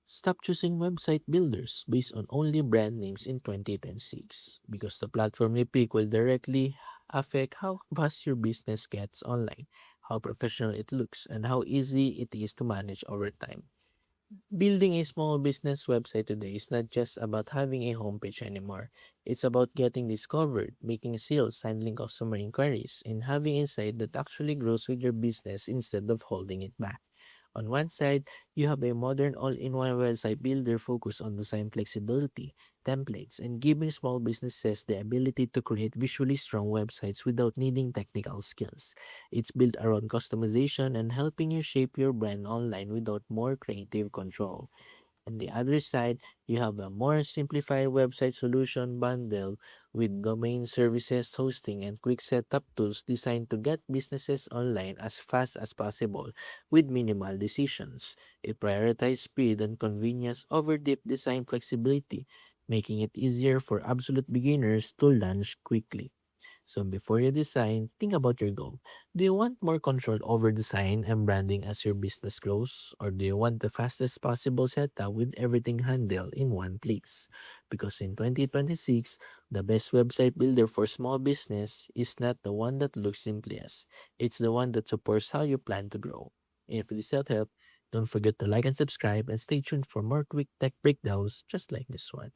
Stop choosing website builders based on only brand names in 2026 because the platform you pick will directly affect how fast your business gets online, how professional it looks, and how easy it is to manage over time. Building a small business website today is not just about having a homepage anymore. It's about getting discovered, making sales, handling customer inquiries, and having insight that actually grows with your business instead of holding it back. On one side, you have a modern all-in-one website builder focused on design flexibility, templates, and giving small businesses the ability to create visually strong websites without needing technical skills. It's built around customization and helping you shape your brand online without more creative control. On the other side, you have a more simplified website solution bundle with domain services, hosting, and quick setup tools designed to get businesses online as fast as possible with minimal decisions. It prioritizes speed and convenience over deep design flexibility, making it easier for absolute beginners to launch quickly. So before you design, think about your goal. Do you want more control over design and branding as your business grows? Or do you want the fastest possible setup with everything handled in one place? Because in 2026, the best website builder for small business is not the one that looks simplest. It's the one that supports how you plan to grow. And if this help, don't forget to like and subscribe and stay tuned for more quick tech breakdowns just like this one.